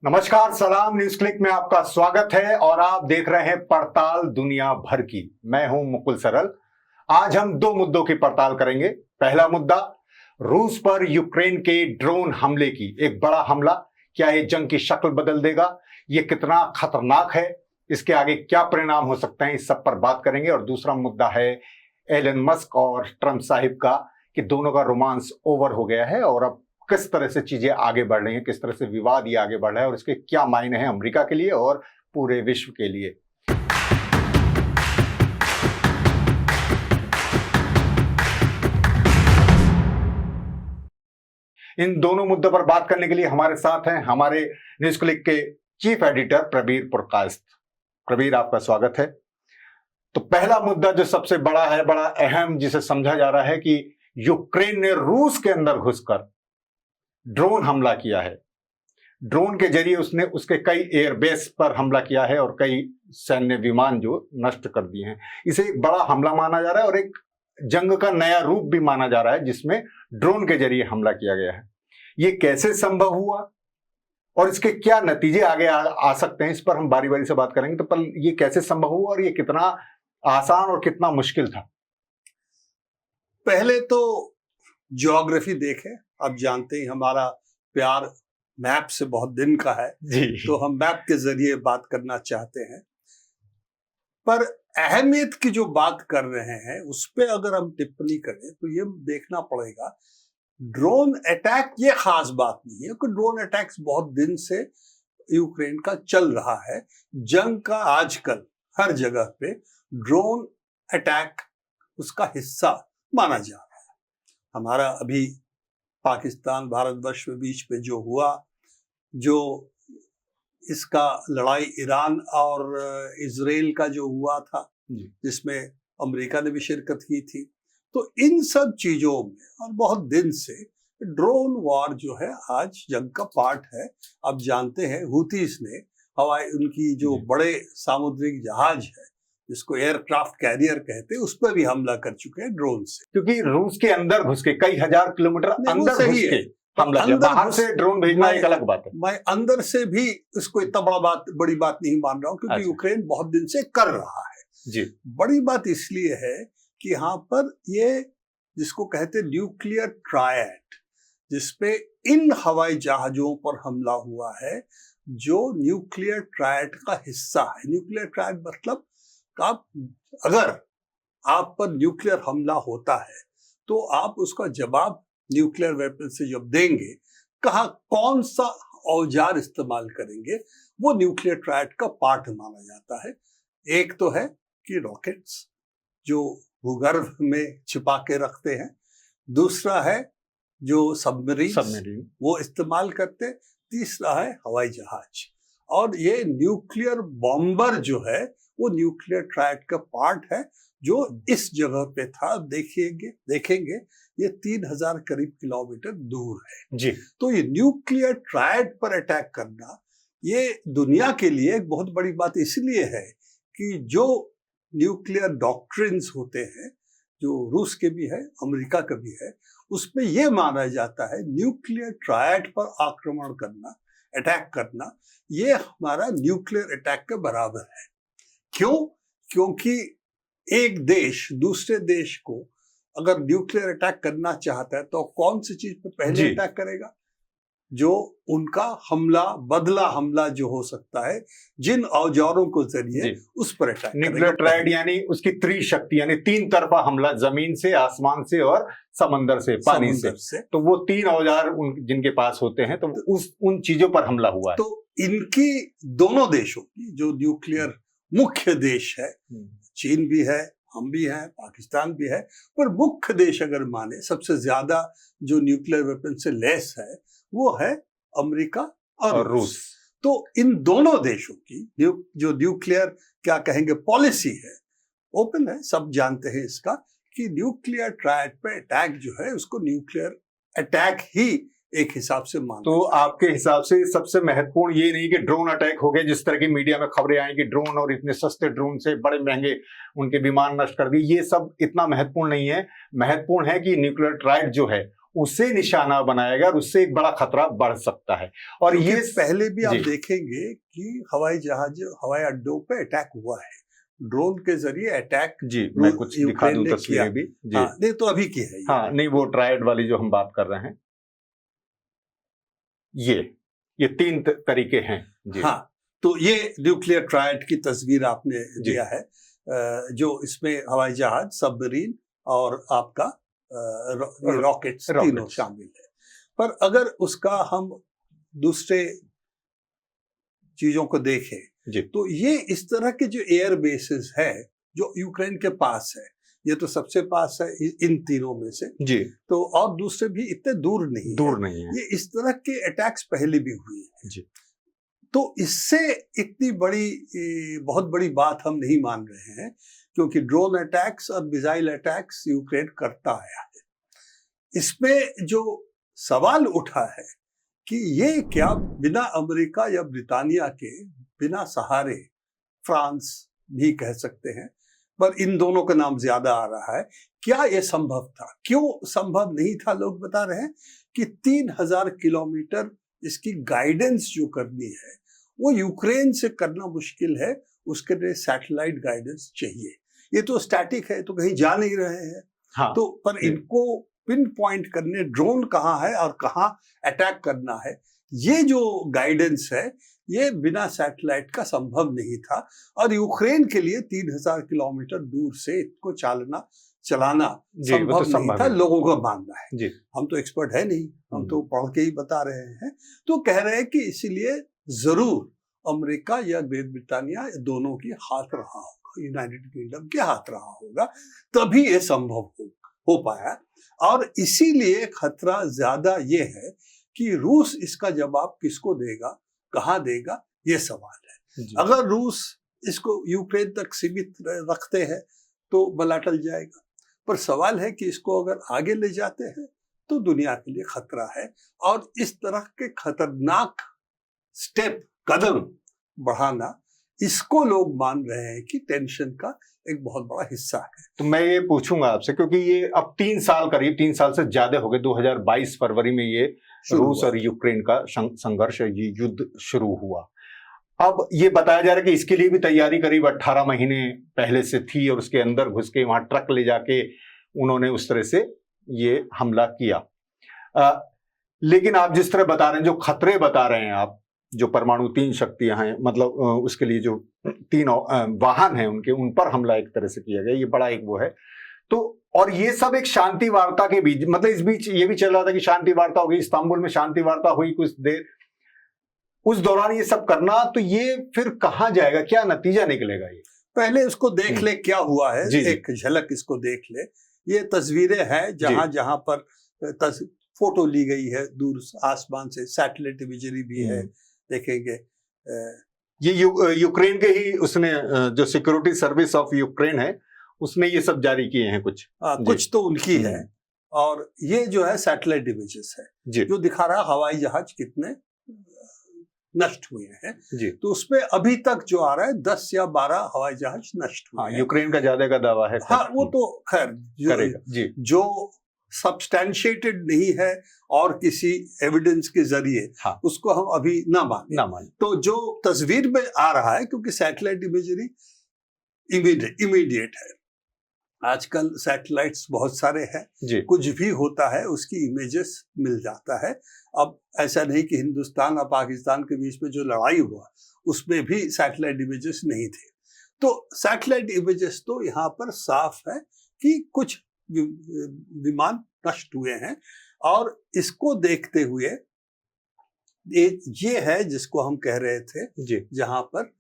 नमस्कार, सलाम। News click में आपका स्वागत है और आप देख रहे हैं पड़ताल दुनिया भर की। मैं हूं मुकुल सरल। आज हम दो मुद्दों की पड़ताल करेंगे। पहला मुद्दा, रूस पर यूक्रेन के ड्रोन हमले की। एक बड़ा हमला, क्या ये जंग की शक्ल बदल देगा? ये कितना खतरनाक है? इसके आगे क्या परिणाम हो सकते हैं? इस सब पर बात करेंगे। और दूसरा मुद्दा है एलन मस्क और ट्रंप साहिब का, कि दोनों का रोमांस ओवर हो गया है और अब किस तरह से चीजें आगे बढ़ रही हैं, किस तरह से विवाद ये आगे बढ़ रहा है और इसके क्या मायने हैं अमेरिका के लिए और पूरे विश्व के लिए। इन दोनों मुद्दों पर बात करने के लिए हमारे साथ हैं हमारे न्यूज क्लिक के चीफ एडिटर प्रबीर पुरकायस्थ। प्रबीर, आपका स्वागत है। तो पहला मुद्दा जो सबसे बड़ा है, बड़ा अहम, जिसे समझा जा रहा है कि यूक्रेन ने रूस के अंदर घुसकर ड्रोन हमला किया है। ड्रोन के जरिए उसने उसके कई एयरबेस पर हमला किया है और कई सैन्य विमान जो नष्ट कर दिए हैं। इसे एक बड़ा हमला माना जा रहा है और एक जंग का नया रूप भी माना जा रहा है जिसमें ड्रोन के जरिए हमला किया गया है। ये कैसे संभव हुआ और इसके क्या नतीजे आगे आ सकते हैं, इस पर हम बारी बारी से बात करेंगे। तो पर ये कैसे संभव हुआ और ये कितना आसान और कितना मुश्किल था? पहले तो ज्योग्राफी देखें। अब जानते ही हमारा प्यार मैप से बहुत दिन का है जी। तो हम मैप के जरिए बात करना चाहते हैं। पर अहमियत की जो बात कर रहे हैं उस पे अगर हम टिप्पणी करें तो ये देखना पड़ेगा, ड्रोन अटैक ये खास बात नहीं है कि ड्रोन अटैक्स बहुत दिन से यूक्रेन का चल रहा है। जंग का आजकल हर जगह पे ड्रोन अटैक उसका हिस्सा माना जा रहा है। हमारा अभी पाकिस्तान भारतवर्ष के बीच पे जो हुआ, जो इसका लड़ाई ईरान और इजराइल का जो हुआ था जिसमें अमेरिका ने भी शिरकत की थी, तो इन सब चीजों में और बहुत दिन से ड्रोन वॉर जो है आज जंग का पार्ट है। अब जानते हैं हुतीस ने हवाई उनकी जो बड़े सामुद्रिक जहाज है जिसको एयरक्राफ्ट कैरियर कहते हैं उस पर भी हमला कर चुके हैं ड्रोन से, क्योंकि रूस के अंदर घुस के कई हजार किलोमीटर अंदर घुस के हमला किया। बाहर से ड्रोन भेजना एक अलग बात है। मैं अंदर से भी इसको इतना बड़ी बात नहीं मान रहा हूँ क्योंकि यूक्रेन बहुत दिन से कर रहा है जी। बड़ी बात इसलिए है कि यहाँ पर ये जिसको कहते हैं न्यूक्लियर ट्रायड, जिसपे इन हवाई जहाजों पर हमला हुआ है जो न्यूक्लियर ट्रायड का हिस्सा है। न्यूक्लियर ट्रायड मतलब अगर आप पर न्यूक्लियर हमला होता है तो आप उसका जवाब न्यूक्लियर वेपन से जब देंगे, कहाँ कौन सा औजार इस्तेमाल करेंगे, वो न्यूक्लियर ट्रायड का पार्ट माना जाता है। एक तो है कि रॉकेट्स जो भूगर्भ में छिपा के रखते हैं, दूसरा है जो सबमरीन वो इस्तेमाल करते, तीसरा है हवाई जहाज। और ये न्यूक्लियर बॉम्बर जो है वो न्यूक्लियर ट्रायड का पार्ट है जो इस जगह पे था। देखेंगे ये 3000 करीब किलोमीटर दूर है जी। तो ये न्यूक्लियर ट्रायड पर अटैक करना ये दुनिया के लिए एक बहुत बड़ी बात इसलिए है कि जो न्यूक्लियर डॉक्ट्रिन्स होते हैं, जो रूस के भी है अमेरिका का भी है, उसमें ये माना जाता है न्यूक्लियर ट्रायड पर आक्रमण करना, अटैक करना, ये हमारा न्यूक्लियर अटैक के बराबर है। क्यों? क्योंकि एक देश दूसरे देश को अगर न्यूक्लियर अटैक करना चाहता है तो कौन सी चीज पर पहले अटैक करेगा? जो उनका हमला, बदला हमला जो हो सकता है, जिन औजारों को जरिए उस पर अटैक। न्यूक्लियर ट्रायड यानी उसकी त्रिशक्ति, यानी तीन तरफा हमला, जमीन से, आसमान से और समंदर से, पानी से। तो वो तीन औजार जिनके पास होते हैं तो उन चीजों पर हमला हुआ है। तो इनकी दोनों देशों की जो न्यूक्लियर मुख्य देश है, चीन भी है, हम भी हैं, पाकिस्तान भी है, पर मुख्य देश अगर माने सबसे ज्यादा जो न्यूक्लियर वेपन से लेस है वो है अमेरिका और रूस। तो इन दोनों देशों की जो न्यूक्लियर क्या कहेंगे पॉलिसी है, ओपन है, सब जानते हैं इसका कि न्यूक्लियर ट्रायड पे अटैक जो है उसको न्यूक्लियर अटैक ही एक हिसाब से मान। तो आपके हिसाब से सबसे महत्वपूर्ण ये नहीं कि ड्रोन अटैक हो गए, जिस तरह की मीडिया में खबरें आई कि ड्रोन और इतने सस्ते ड्रोन से बड़े महंगे उनके विमान नष्ट कर दिए, ये सब इतना महत्वपूर्ण नहीं है। महत्वपूर्ण है कि न्यूक्लियर ट्रायड जो है उसे निशाना बनाएगा और उससे एक बड़ा खतरा बढ़ सकता है। और ये पहले भी आप जी। देखेंगे कि हवाई जहाज, हवाई अड्डों पे अटैक हुआ है, ड्रोन के जरिए अटैक। जी, मैं कुछ दिखा दूं तस्वीरें भी जी। हाँ, नहीं तो अभी की है ये। हाँ, नहीं, वो ट्रायड वाली जो हम बात कर रहे हैं, ये 3 तरीके हैं जी। हाँ, तो ये न्यूक्लियर ट्रायड की तस्वीर आपने जी। दिया है, जो इसमें हवाई जहाज, सबमरीन और आपका रॉकेट्स तीनों शामिल है। पर अगर उसका हम दूसरे चीजों को देखें जी। तो ये इस तरह के जो एयर बेसेस है जो यूक्रेन के पास है, ये तो सबसे पास है इन तीनों में से जी। तो, और दूसरे भी इतने दूर नहीं है। ये इस तरह के अटैक्स पहले भी हुए हैं जी। तो इससे इतनी बड़ी, बहुत बड़ी बात हम नहीं मान रहे हैं, क्योंकि ड्रोन अटैक्स और मिसाइल अटैक्स यूक्रेन करता आया है। इसमें जो सवाल उठा है कि ये क्या बिना अमेरिका या ब्रिटानिया के, बिना सहारे, फ्रांस भी कह सकते हैं, पर इन दोनों का नाम ज्यादा आ रहा है, क्या यह संभव था? क्यों संभव नहीं था? लोग बता रहे हैं कि 3000 किलोमीटर इसकी गाइडेंस जो करनी है वो यूक्रेन से करना मुश्किल है, उसके लिए सैटेलाइट गाइडेंस चाहिए। ये तो स्टैटिक है, तो कहीं जा नहीं रहे हैं। हाँ, तो पर इनको पिन पॉइंट करने, ड्रोन कहाँ है और कहाँ अटैक करना है, ये जो गाइडेंस है ये बिना सैटेलाइट का संभव नहीं था। और यूक्रेन के लिए 3000 किलोमीटर दूर से इसको चलाना संभव तो नहीं था, लोगों का मानना है जी। हम तो एक्सपर्ट है नहीं, हम तो पढ़ के ही बता रहे हैं। तो कह रहे हैं कि इसीलिए जरूर अमेरिका या ग्रेट ब्रिटानिया दोनों की हाथ रहा होगा, यूनाइटेड किंगडम के हाथ रहा होगा, तभी ये संभव हो पाया। और इसीलिए खतरा ज्यादा ये है कि रूस इसका जवाब किसको देगा, कहाँ देगा, ये सवाल है। अगर रूस इसको यूक्रेन तक सीमित रखते हैं तो बला टल जाएगा, पर सवाल है कि इसको अगर आगे ले जाते हैं तो दुनिया के लिए खतरा है। और इस तरह के खतरनाक स्टेप, कदम बढ़ाना, इसको लोग मान रहे हैं कि टेंशन का एक बहुत बड़ा हिस्सा है। तो मैं ये पूछूंगा आपसे, क्योंकि ये अब 3 साल, करीब 3 साल से ज्यादा हो गए, 2022 फरवरी में ये रूस और यूक्रेन का संघर्ष, ये युद्ध शुरू हुआ। अब ये बताया जा रहा है कि इसके लिए भी तैयारी करीब 18 महीने पहले से थी, और उसके अंदर घुस के वहां ट्रक ले जाके उन्होंने उस तरह से ये हमला किया। लेकिन आप जिस तरह बता रहे हैं, जो खतरे बता रहे हैं आप, जो परमाणु 3 शक्तियां हैं, मतलब उसके लिए जो 3 वाहन हैं उनके, उन पर हमला एक तरह से किया गया, ये बड़ा एक वो है। तो और ये सब एक शांति वार्ता के बीच, मतलब इस बीच ये भी चल रहा था कि शांति वार्ता होगी, इस्तांबुल में शांति वार्ता हुई कुछ देर, उस दौरान ये सब करना, तो ये फिर कहाँ जाएगा, क्या नतीजा निकलेगा? ये पहले उसको देख ले क्या हुआ है, एक झलक इसको देख ले। ये तस्वीरें हैं जहां पर फोटो ली गई है दूर आसमान से, सैटेलाइट इमेजरी भी है, देखेंगे। ये यूक्रेन के ही उसने, जो सिक्योरिटी सर्विस ऑफ यूक्रेन है, उसने ये सब जारी किए हैं कुछ तो उनकी है। और ये जो है सैटेलाइट इमेजेस है जो दिखा रहा है हवाई जहाज कितने नष्ट हुए हैं जी। तो उसमें अभी तक जो आ रहा है 10 या 12 हवाई जहाज नष्ट हुए हैं। यूक्रेन का ज्यादा का दावा है। हाँ, वो तो खैर जो सब्सटैंशिएटेड नहीं है और किसी एविडेंस के जरिए, उसको हम अभी ना माने। तो जो तस्वीर में आ रहा है, क्योंकि सैटेलाइट इमेजरी इमीडिएट है, आजकल सैटेलाइट्स बहुत सारे हैं, कुछ भी होता है उसकी इमेजेस मिल जाता है। अब ऐसा नहीं कि हिंदुस्तान और पाकिस्तान के बीच में जो लड़ाई हुआ उसमें भी सैटेलाइट इमेजेस नहीं थे। तो सैटेलाइट इमेजेस तो यहाँ पर साफ है कि कुछ विमान नष्ट हुए हैं। और इसको देखते हुए ये है जिसको हम कह रहे थे, जहां पर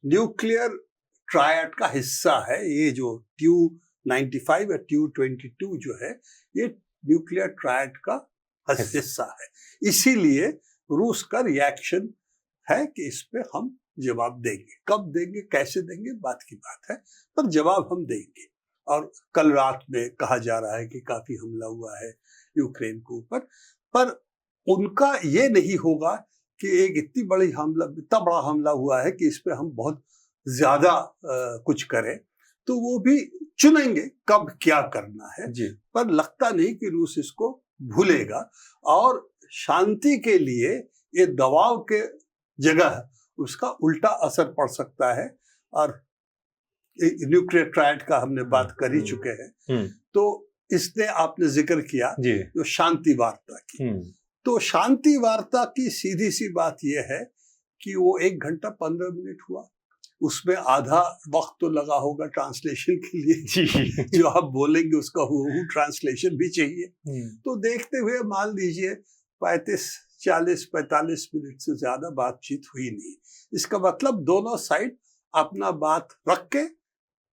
न्यूक्लियर ट्रायड का हिस्सा है, ये जो TU-95 या TU-22 जो है, ये न्यूक्लियर ट्रायड का हिस्सा है। इसीलिए रूस का रिएक्शन है कि इस पे हम जवाब देंगे। कब देंगे, कैसे देंगे, बात की बात है, पर जवाब हम देंगे। और कल रात में कहा जा रहा है कि काफी हमला हुआ है यूक्रेन के ऊपर, पर उनका ये नहीं होगा कि एक इतनी बड़ा हमला हुआ है कि इस पे हम बहुत ज्यादा कुछ करें, तो वो भी चुनेंगे कब क्या करना है। पर लगता नहीं कि रूस इसको भूलेगा और शांति के लिए ये दबाव के जगह उसका उल्टा असर पड़ सकता है। और न्यूक्लियर ट्रायड का हमने बात कर ही चुके हैं। तो इसने आपने जिक्र किया जो शांति वार्ता की, तो शांति वार्ता की सीधी सी बात यह है कि वो 1 घंटा 15 मिनट हुआ, उसमें आधा वक्त तो लगा होगा ट्रांसलेशन के लिए जो आप बोलेंगे उसका हूबहू ट्रांसलेशन भी चाहिए। तो देखते हुए मान लीजिए 40-45 मिनट से ज्यादा बातचीत हुई नहीं। इसका मतलब दोनों साइड अपना बात रख के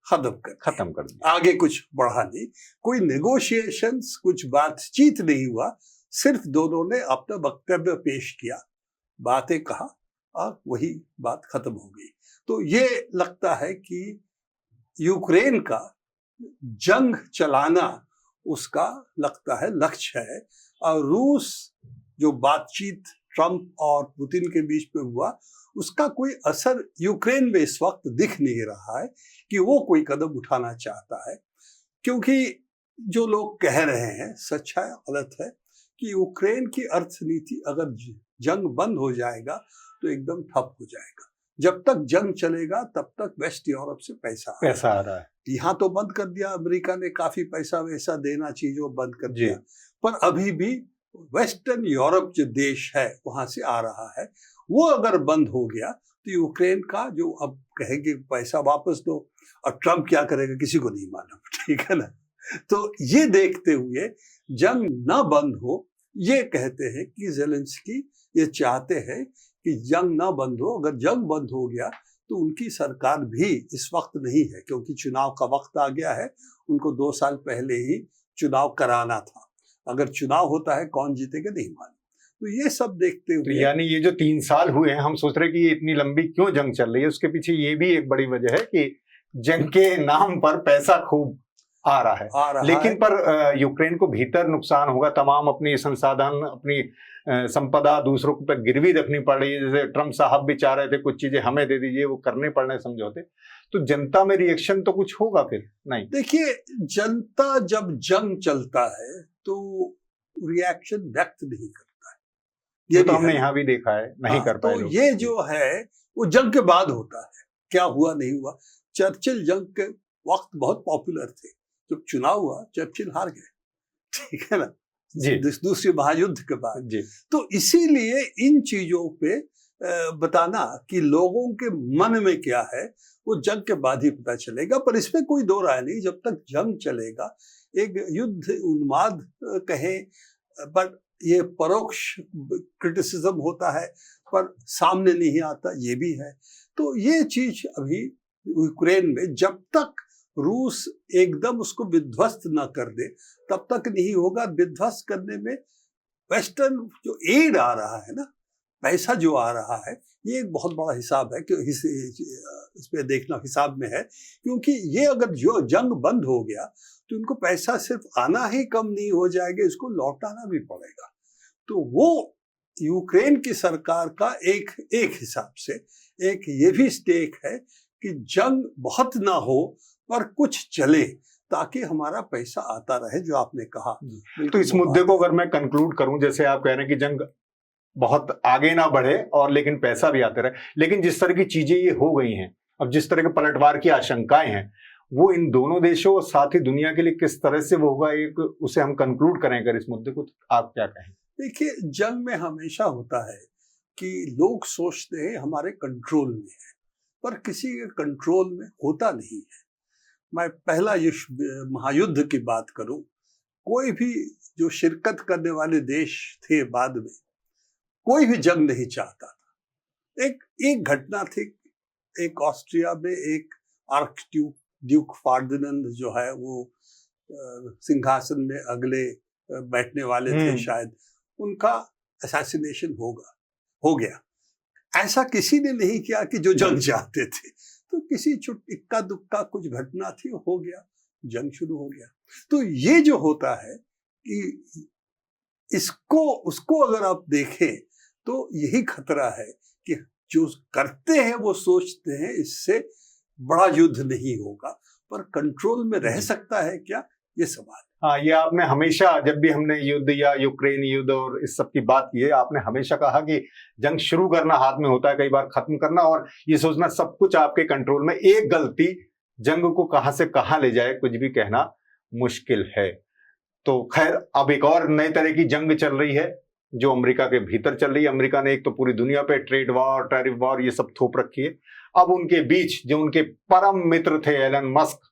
खत्म कर दिया, आगे कुछ बढ़ा नहीं, कोई नेगोशिएशंस, कुछ बातचीत नहीं हुआ, सिर्फ दोनों ने अपना वक्तव्य पेश किया, बातें कहा और वही बात खत्म हो गई। तो ये लगता है कि यूक्रेन का जंग चलाना उसका लगता है लक्ष्य है, और रूस जो बातचीत ट्रंप और पुतिन के बीच में हुआ उसका कोई असर यूक्रेन में इस वक्त दिख नहीं रहा है कि वो कोई कदम उठाना चाहता है, क्योंकि जो लोग कह रहे हैं सच है गलत है कि यूक्रेन की अर्थनीति अगर जंग बंद हो जाएगा तो एकदम ठप हो जाएगा। जब तक जंग चलेगा तब तक वेस्ट यूरोप से पैसा आ रहा है। यहाँ तो बंद कर दिया, अमेरिका ने काफी पैसा वैसा देना चीजों बंद कर दिया, पर अभी भी वेस्टर्न यूरोप जो देश है वहां से आ रहा है। वो अगर बंद हो गया तो यूक्रेन का जो अब कहेंगे पैसा वापस दो, और ट्रंप क्या करेगा किसी को नहीं मालूम, ठीक है ना। तो ये देखते हुए जंग ना बंद हो, ये कहते हैं कि ज़ेलेंस्की ये चाहते हैं कि जंग ना बंद हो। अगर जंग बंद हो गया तो उनकी सरकार भी इस वक्त नहीं है, क्योंकि चुनाव का वक्त आ गया है, उनको 2 साल पहले ही चुनाव कराना था। अगर चुनाव होता है कौन जीतेगा नहीं मालूम। तो ये सब देखते हुए, तो यानी ये जो 3 साल हुए हैं, हम सोच रहे कि ये इतनी लंबी क्यों जंग चल रही है, उसके पीछे ये भी एक बड़ी वजह है कि जंग के नाम पर पैसा खूब आ रहा है, लेकिन पर यूक्रेन को भीतर नुकसान होगा, तमाम अपनी संसाधन, अपनी संपदा दूसरों पर गिरवी रखनी पड़ रही है। जैसे ट्रंप साहब भी चाह रहे थे कुछ चीजें हमें दे दीजिए, वो करने पड़ रहे समझौते, तो जनता में रिएक्शन तो कुछ होगा फिर नहीं। देखिए, जनता जब जंग चलता है तो रिएक्शन व्यक्त नहीं करता है, ये तो हमने यहाँ भी देखा है, नहीं कर पाए। तो ये जो है वो जंग के बाद होता है, क्या हुआ नहीं हुआ। चर्चिल जंग के वक्त बहुत पॉपुलर थे, जब चुनाव हुआ चर्चिल हार गए, ठीक है ना, दूसरे महायुद्ध के बाद। तो इसीलिए इन चीजों पे बताना कि लोगों के मन में क्या है वो जंग के बाद ही पता चलेगा। पर इसमें कोई दो राय नहीं, जब तक जंग चलेगा, एक युद्ध उन्माद कहें, पर ये परोक्ष क्रिटिसिज्म होता है पर सामने नहीं आता, ये भी है। तो ये चीज अभी यूक्रेन में जब तक रूस एकदम उसको विध्वस्त ना कर दे तब तक नहीं होगा। विध्वस्त करने में वेस्टर्न जो एड आ रहा है ना, पैसा जो आ रहा है, ये एक बहुत बड़ा हिसाब है कि इस पे देखना हिसाब में है, क्योंकि ये अगर जो जंग बंद हो गया तो इनको पैसा सिर्फ आना ही कम नहीं हो जाएगा, इसको लौटाना भी पड़ेगा। तो वो यूक्रेन की सरकार का एक हिसाब से एक ये भी स्टेक है कि जंग बहुत ना हो पर कुछ चले, ताकि हमारा पैसा आता रहे, जो आपने कहा। तो इस मुद्दे को अगर मैं कंक्लूड करूं, जैसे आप कह रहे हैं कि जंग बहुत आगे ना बढ़े और लेकिन पैसा भी आते रहे, लेकिन जिस तरह की चीजें ये हो गई हैं, अब जिस तरह के पलटवार की आशंकाएं हैं, वो इन दोनों देशों और साथ ही दुनिया के लिए किस तरह से वो होगा, एक उसे हम कंक्लूड करें अगर इस मुद्दे को, तो आप क्या कहें? देखिए, जंग में हमेशा होता है कि लोग सोचते हैं हमारे कंट्रोल में है, पर किसी के कंट्रोल में होता नहीं है। मैं पहला महायुद्ध की बात करूं, कोई भी जो शिरकत करने वाले देश थे बाद में, कोई भी जंग नहीं चाहता था। एक घटना थी, एक ऑस्ट्रिया में एक ड्यूक फर्डिनांड जो है वो सिंहासन में अगले बैठने वाले थे, शायद उनका असैसिनेशन हो गया। ऐसा किसी ने नहीं किया कि जो जंग चाहते थे, तो किसी इक्का दुक्का कुछ घटना थी, हो गया, जंग शुरू हो गया। तो ये जो होता है कि उसको अगर आप देखें तो यही खतरा है कि जो करते हैं वो सोचते हैं इससे बड़ा युद्ध नहीं होगा, पर कंट्रोल में रह सकता है क्या, ये सवाल है। हाँ, ये आपने हमेशा, जब भी हमने युद्ध या यूक्रेन युद्ध और इस सब की बात की है, आपने हमेशा कहा कि जंग शुरू करना हाथ में होता है, कई बार खत्म करना, और ये सोचना सब कुछ आपके कंट्रोल में। एक गलती जंग को कहां से कहां ले जाए कुछ भी कहना मुश्किल है। तो खैर, अब एक और नई तरह की जंग चल रही है जो अमेरिका के भीतर चल रही है। अमेरिका ने एक तो पूरी दुनिया पे ट्रेड वॉर, टैरिफ वॉर, ये सब थोप रखी है। अब उनके बीच जो उनके परम मित्र थे एलन मस्क,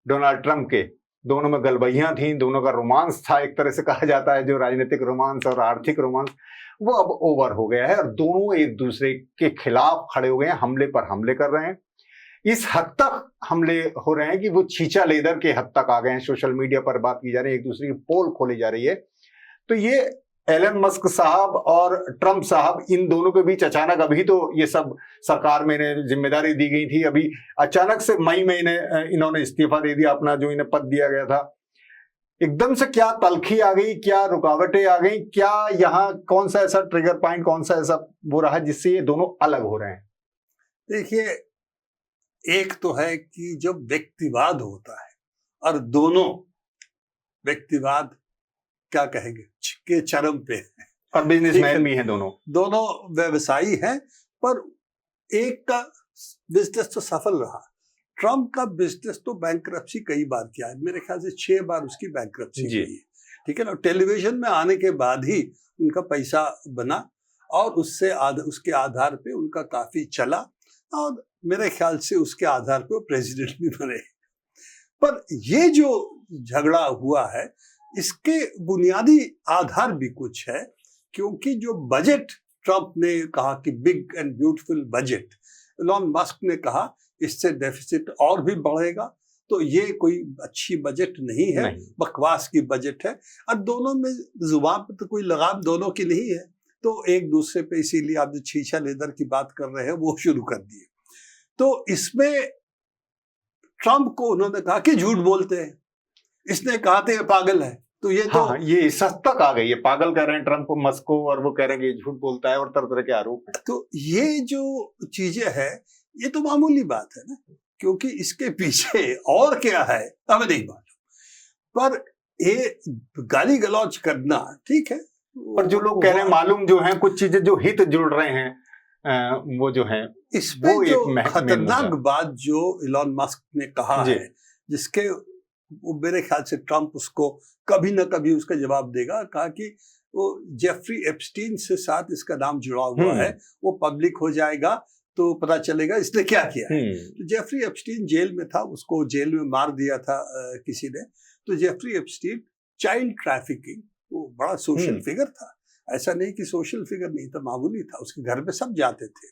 डोनाल्ड ट्रंप के, दोनों में गलबैयां थी, दोनों का रोमांस था, एक तरह से कहा जाता है, जो राजनीतिक रोमांस और आर्थिक रोमांस, वो अब ओवर हो गया है और दोनों एक दूसरे के खिलाफ खड़े हो गए हैं, हमले पर हमले कर रहे हैं। इस हद तक हमले हो रहे हैं कि वो छींचा लेदर के हद तक आ गए हैं। सोशल मीडिया पर बात की जा रही है, एक दूसरे की पोल खोली जा रही है। तो ये एलन मस्क साहब और ट्रंप साहब, इन दोनों के बीच अचानक, अभी तो ये सब सरकार में इन्हें जिम्मेदारी दी गई थी, अभी अचानक से मई में इन्होंने इस्तीफा दे दिया अपना, जो इन्हें पद दिया गया था। एकदम से क्या तलखी आ गई, क्या रुकावटें आ गई, क्या यहाँ कौन सा ऐसा ट्रिगर पॉइंट, कौन सा ऐसा वो रहा जिससे ये दोनों अलग हो रहे हैं? देखिए, एक तो है कि जब व्यक्तिवाद होता है और दोनों व्यक्तिवाद क्या कहेंगे के चरम पे है, और बिजनेसमैन भी हैं दोनों व्यवसायी हैं, पर एक का बिजनेस तो सफल रहा। ट्रंप का बिजनेस तो बैंकरप्सी कई बार किया है, मेरे ख्याल से 6 बार उसकी बैंकरप्सी हुई है, ठीक है ना। टेलीविजन में आने के बाद ही उनका पैसा बना और उसके आधार पे उनका काफी चला, और मेरे ख्याल से उसके आधार पे वो प्रेसिडेंट भी बने। पर ये जो झगड़ा हुआ है, इसके बुनियादी आधार भी कुछ है, क्योंकि जो बजट ट्रंप ने कहा कि big and beautiful budget, Elon Musk ने कहा इससे डेफिसिट और भी बढ़ेगा, तो ये कोई अच्छी बजट नहीं है, बकवास की बजट है। और दोनों में जुबान पे तो कोई लगाम दोनों की नहीं है, तो एक दूसरे पे, इसीलिए आप जो छीछा लेदर की बात कर रहे हैं वो शुरू कर दिए। तो इसमें ट्रंप को उन्होंने कहा कि झूठ बोलते हैं, इसने कहा था ये पागल है। तो ये तो ये सच तक आ गई है, पागल कह रहे हैं ट्रंप को, मस्क को, और वो कह रहे हैं कि झूठ बोलता है, और तरह तरह के आरोप हैं। तो ये जो चीजें है, ये तो मामूली बात है ना, क्योंकि इसके पीछे और क्या है हमें नहीं मालूम। पर ये गाली गलौज करना ठीक है, पर जो लोग कह रहे हैं मालूम जो है, कुछ चीजें जो हित जुड़ रहे हैं, वो जो है, इसमें जो खतरनाक बात जो एलन मस्क ने कहा है, जिसके वो मेरे ख्याल से ट्रंप उसको कभी ना कभी उसका जवाब देगा। कहा कि वो जेफरी एप्स्टीन से साथ इसका नाम जुड़ा हुआ है, वो पब्लिक हो जाएगा तो पता चलेगा इसने क्या किया है। तो जेफरी एप्स्टीन जेल में था, उसको जेल में मार दिया था किसी ने। तो जेफरी एप्स्टीन चाइल्ड ट्रैफिकिंग, वो बड़ा सोशल फिगर था, ऐसा नहीं कि सोशल फिगर नहीं था, मामूली था। उसके घर पे सब जाते थे,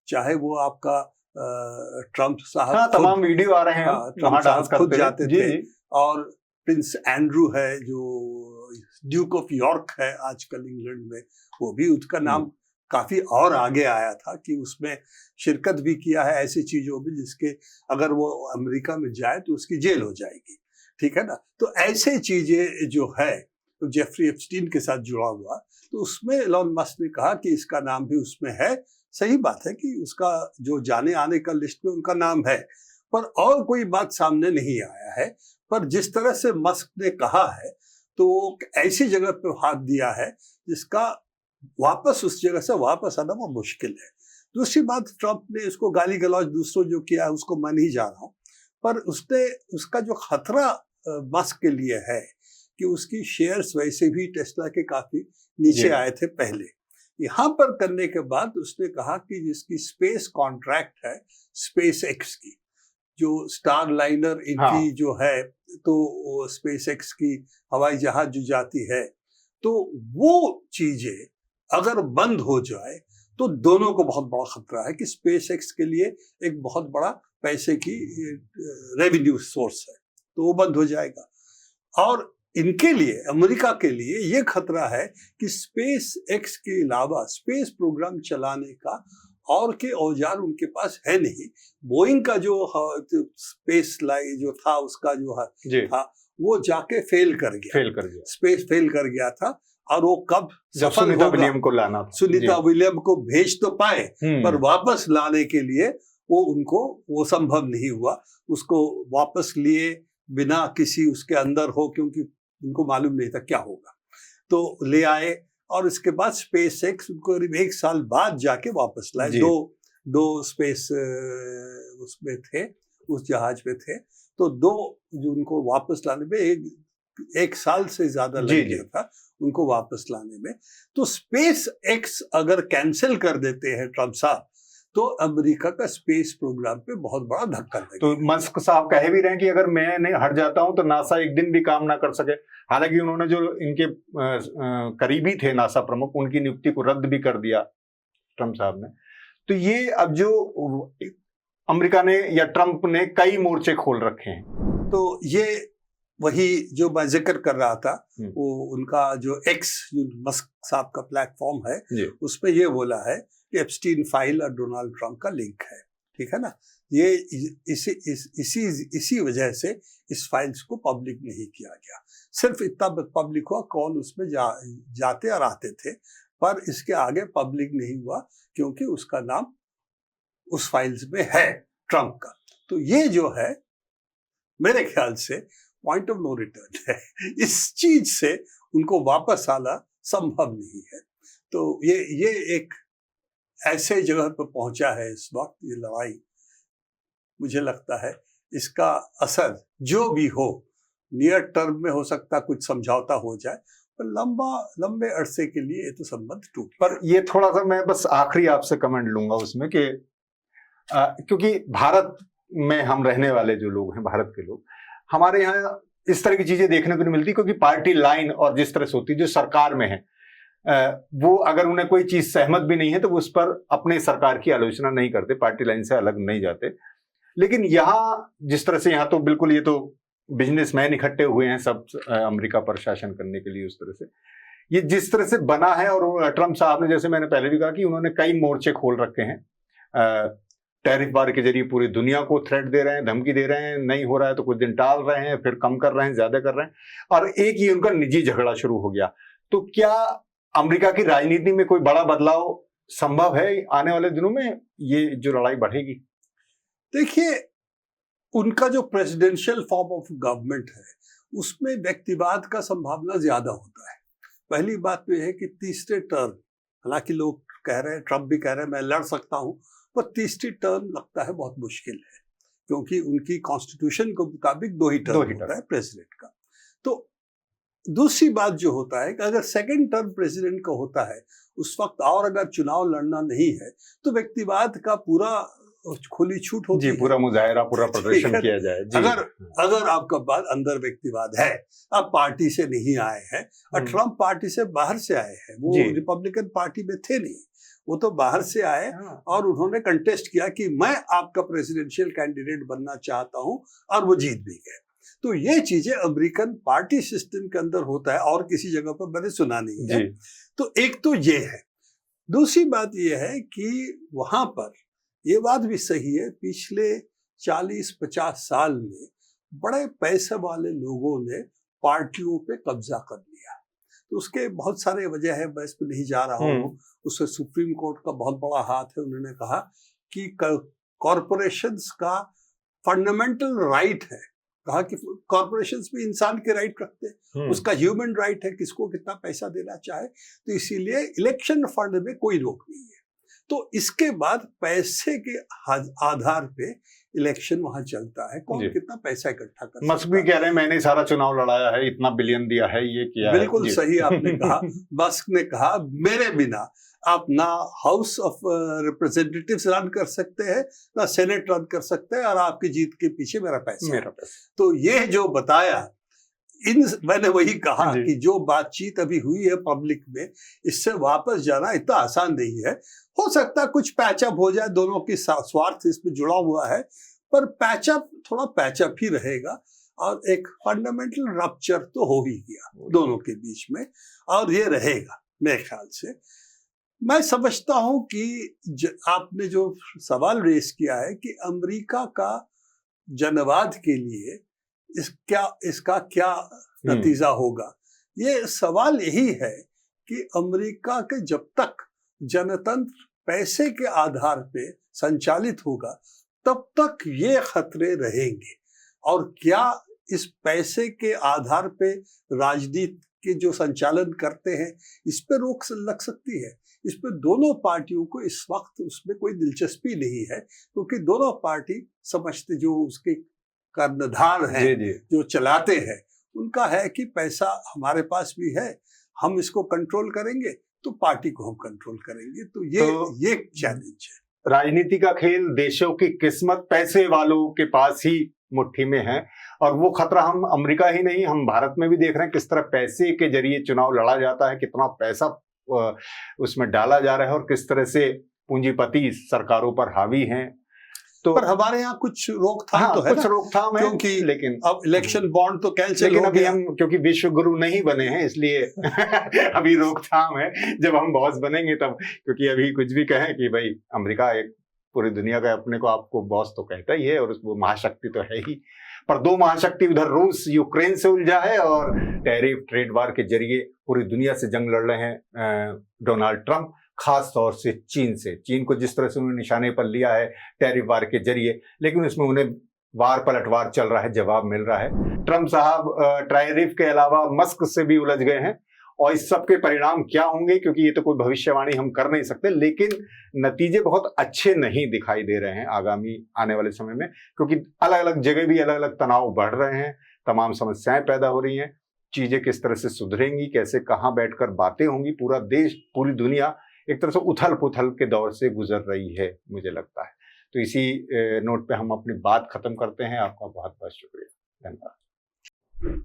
चाहे वो आपका ट्रंप साहब, तमाम वीडियो आ रहे हैं, ट्रंप साहब खुद जाते थे, और प्रिंस एंड्रू है जो ड्यूक ऑफ यॉर्क है आजकल इंग्लैंड में, वो भी उसका नाम काफी और आगे आया था कि उसमें शिरकत भी किया है ऐसी चीजों में जिसके अगर वो अमेरिका में जाए तो उसकी जेल हो जाएगी, ठीक है ना। तो ऐसे चीजें जो है, तो जेफरी एप्स्टीन के साथ जुड़ा हुआ, तो उसमें एलन मस्क ने कहा कि इसका नाम भी उसमें है। सही बात है कि उसका जो जाने आने का लिस्ट में उनका नाम है, पर और कोई बात सामने नहीं आया है। पर जिस तरह से मस्क ने कहा है, तो ऐसी जगह पे हाथ दिया है जिसका वापस उस जगह से वापस आना वो मुश्किल है। दूसरी बात, ट्रंप ने इसको गाली गलौज दूसरों जो किया है उसको मैं नहीं जा रहा हूँ, पर उसका जो खतरा मस्क के लिए है कि उसकी शेयर्स वैसे भी टेस्ला के काफी नीचे आए थे पहले, यहाँ पर करने के बाद उसने कहा कि जिसकी स्पेस कॉन्ट्रैक्ट है, स्पेस एक्स की, जो स्टार लाइनर इनकी जो है, तो स्पेस एक्स की हवाई जहाज जो जाती है, तो वो चीजें अगर बंद हो जाए तो दोनों को बहुत बड़ा खतरा है कि स्पेस एक्स के लिए एक बहुत बड़ा पैसे की रेवेन्यू सोर्स है, तो वो बंद हो जाएगा। और इनके लिए, अमेरिका के लिए ये खतरा है कि स्पेस एक्स के अलावा स्पेस प्रोग्राम चलाने का और के औजार उनके पास है नहीं। बोइंग का जो स्पेस लाइन जो था, उसका जो था वो जाके फेल कर गया, स्पेस फेल कर गया था, और वो कब सुनीता विलियम को लाना था, सुनीता विलियम को भेज तो पाए, पर वापस लाने के लिए वो संभव नहीं हुआ। उसको वापस लिए बिना किसी उसके अंदर हो, क्योंकि उनको मालूम नहीं था क्या होगा, तो ले आए और इसके बाद स्पेस एक्स उनको करीब 1 साल बाद जाके वापस लाए। दो स्पेस उसमें थे, उस जहाज में थे, तो दो जो उनको वापस लाने में एक साल से ज्यादा लग गया था उनको वापस लाने में। तो स्पेस एक्स अगर कैंसिल कर देते हैं ट्रम्प साहब, तो अमेरिका का स्पेस प्रोग्राम पे बहुत बड़ा धक्का लगेगा। तो मस्क साहब कह भी रहे हैं कि अगर मैं नहीं हट जाता हूं तो नासा एक दिन भी काम ना कर सके। हालांकि उन्होंने जो इनके करीबी थे नासा प्रमुख, उनकी नियुक्ति को रद्द भी कर दिया ट्रम्प साहब ने। तो ये अब जो अमेरिका ने या ट्रम्प ने कई मोर्चे खोल रखे हैं। तो ये वही जो मैं जिक्र कर रहा था, वो उनका जो एक्स जो मस्क साहब का प्लेटफॉर्म है, उसमें ये बोला है कि एप्स्टीन फाइल और डोनाल्ड ट्रम्प का लिंक है, ठीक है ना। ये इसी वजह से इस फाइल्स को पब्लिक नहीं किया गया। सिर्फ इतना पब्लिक हुआ कौन उसमें जाते और आते थे, पर इसके आगे पब्लिक नहीं हुआ क्योंकि उसका नाम उस फाइल्स में है ट्रम्प का। तो ये जो है मेरे ख्याल से पॉइंट ऑफ नो रिटर्न है। इस चीज से उनको वापस आना संभव नहीं है। तो ये एक ऐसे जगह पर पहुंचा है इस वक्त ये लड़ाई। मुझे लगता है इसका असर जो भी हो, नियर टर्म में हो सकता कुछ समझौता हो जाए, पर लंबे अरसे के लिए ये तो संबंध टूट। पर ये थोड़ा सा मैं बस आखिरी आपसे कमेंट लूंगा उसमें कि क्योंकि भारत में हम रहने वाले जो लोग हैं, भारत के लोग, हमारे यहाँ इस तरह की चीजें देखने को नहीं मिलती, क्योंकि पार्टी लाइन और जिस तरह से होती है जो सरकार में है, वो अगर उन्हें कोई चीज सहमत भी नहीं है तो वो उस पर अपने सरकार की आलोचना नहीं करते, पार्टी लाइन से अलग नहीं जाते। लेकिन यहाँ जिस तरह से, यहाँ तो बिल्कुल ये तो बिजनेसमैन इकट्ठे हुए हैं सब अमेरिका पर शासन करने के लिए, उस तरह से ये जिस तरह से बना है। और ट्रम्प साहब ने, जैसे मैंने पहले भी कहा, कि उन्होंने कई मोर्चे खोल रखे हैं। टैरिफ बार के जरिए पूरी दुनिया को थ्रेट दे रहे हैं, धमकी दे रहे हैं, नहीं हो रहा है तो कुछ दिन टाल रहे हैं, फिर कम कर रहे हैं, ज्यादा कर रहे हैं, और एक ही उनका निजी झगड़ा शुरू हो गया। तो क्या अमेरिका की राजनीति में कोई बड़ा बदलाव संभव है आने वाले दिनों में? ये जो लड़ाई बढ़ेगी, देखिए उनका जो प्रेसिडेंशियल फॉर्म ऑफ गवर्नमेंट है उसमें व्यक्तिवाद का संभावना ज्यादा होता है। पहली बात तो यह है कि तीसरे टर्म, हालांकि लोग कह रहे हैं, ट्रम्प भी कह रहे हैं मैं लड़ सकता हूं, पर तीसरी टर्म लगता है बहुत मुश्किल है, क्योंकि उनकी कॉन्स्टिट्यूशन के मुताबिक दो ही टर्म होता है प्रेसिडेंट का। तो दूसरी बात जो होता है कि अगर सेकंड टर्म प्रेसिडेंट का होता है उस वक्त, और अगर चुनाव लड़ना नहीं है, तो व्यक्तिवाद का पूरा खुली छूट होती है, पूरा मुजाहरा, पूरा प्रदर्शन किया जाए। अगर आपका बात अंदर व्यक्तिवाद है, आप पार्टी से नहीं आए हैं, और ट्रम्प पार्टी से बाहर से आए हैं, वो रिपब्लिकन पार्टी में थे नहीं, वो तो बाहर से आए और उन्होंने कंटेस्ट किया कि मैं आपका प्रेसिडेंशियल कैंडिडेट बनना चाहता हूं, और वो जीत भी गए। तो ये चीजें अमेरिकन पार्टी सिस्टम के अंदर होता है, और किसी जगह पर मैंने सुना नहीं है। तो एक तो ये है। दूसरी बात ये है कि वहां पर ये बात भी सही है, पिछले 40-50 साल में बड़े पैसे वाले लोगों ने पार्टियों पे कब्जा कर लिया। तो उसके बहुत सारे वजह है, मैं इस पर नहीं जा रहा हूँ। उससे सुप्रीम कोर्ट का बहुत बड़ा हाथ है। उन्होंने कहा कि कॉरपोरेशंस का फंडामेंटल राइट है, कहा कि कॉरपोरेशंस भी इंसान के राइट रखते हैं, उसका ह्यूमन राइट है किसको कितना पैसा देना चाहे, तो इसीलिए इलेक्शन फंड में कोई रोक नहीं है। तो इसके बाद पैसे के आधार पे इलेक्शन वहां चलता है, कौन कितना पैसा इकट्ठा कर। मस्क भी कह रहे हैं मैंने सारा चुनाव लड़ाया है, इतना बिलियन दिया है, ये किया है। बिल्कुल सही आपने कहा। मस्क ने कहा मेरे बिना आप ना हाउस ऑफ रिप्रेजेंटेटिव्स रन कर सकते हैं, ना सेनेट रन कर सकते हैं, और आपकी जीत के पीछे मेरा पैसा। तो ये जो बताया, मैंने वही कहा कि जो बातचीत अभी हुई है पब्लिक में, इससे वापस जाना इतना आसान नहीं है। हो सकता है कुछ पैचअप हो जाए, दोनों की स्वार्थ इसमें जुड़ा हुआ है, पर पैचअप थोड़ा पैचअप ही रहेगा, और एक फंडामेंटल रप्चर तो हो ही गया दोनों के बीच में, और ये रहेगा मेरे ख्याल से। मैं समझता हूं कि आपने जो सवाल रेस किया है कि अमेरिका का जनवाद के लिए इसका क्या नतीजा होगा, ये सवाल यही है कि अमेरिका के जब तक जनतंत्र पैसे के आधार पे संचालित होगा, तब तक ये खतरे रहेंगे। और क्या इस पैसे के आधार पे राजनीति के जो संचालन करते हैं, इस पे रोक लग सकती है। इस पे दोनों पार्टियों को इस वक्त उसमें कोई दिलचस्पी नहीं है, क्योंकि दोनों पार्टी समझते, जो उसके कर्णधार हैं, जो चलाते हैं, उनका है कि पैसा हमारे पास भी है, हम इसको कंट्रोल करेंगे तो पार्टी को हम कंट्रोल करेंगे। तो ये चैलेंज है। राजनीति का खेल, देशों की किस्मत पैसे वालों के पास ही मुट्ठी में है, और वो खतरा हम अमेरिका ही नहीं, हम भारत में भी देख रहे हैं किस तरह पैसे के जरिए चुनाव लड़ा जाता है, कितना पैसा उसमें डाला जा रहा है, और किस तरह से पूंजीपति सरकारों पर हावी हैं। तो पर हमारे यहाँ कुछ रोकथाम तो है, कुछ रोकथाम है, क्योंकि लेकिन अब इलेक्शन बॉन्ड तो कैंसिल लेकिन हो अभी गया। हम क्योंकि विश्व गुरु नहीं बने हैं, इसलिए अभी रोकथाम है। जब हम बॉस बनेंगे तब, क्योंकि अभी कुछ भी कहें कि भाई अमेरिका एक पूरी दुनिया का अपने को आपको बॉस तो कहता ही है, और वो महाशक्ति तो है ही, पर दो महाशक्ति उधर रूस यूक्रेन से उलझा है, और टैरिफ ट्रेड वार के जरिए पूरी दुनिया से जंग लड़ रहे हैं डोनाल्ड ट्रंप, खास तौर से चीन से। चीन को जिस तरह से उन्होंने निशाने पर लिया है टैरिफ वार के जरिए, लेकिन उसमें उन्हें वार पलटवार चल रहा है, जवाब मिल रहा है। ट्रंप साहब टैरिफ के अलावा मस्क से भी उलझ गए हैं, और इस सब के परिणाम क्या होंगे, क्योंकि ये तो कोई भविष्यवाणी हम कर नहीं सकते, लेकिन नतीजे बहुत अच्छे नहीं दिखाई दे रहे हैं आगामी आने वाले समय में, क्योंकि अलग अलग जगह भी अलग अलग तनाव बढ़ रहे हैं, तमाम समस्याएं पैदा हो रही हैं। चीजें किस तरह से सुधरेंगी, कैसे कहाँ बैठकर बातें होंगी, पूरा देश, पूरी दुनिया एक तरह से उथल पुथल के दौर से गुजर रही है, मुझे लगता है। तो इसी नोट पे हम अपनी बात खत्म करते हैं। आपका बहुत बहुत शुक्रिया, धन्यवाद।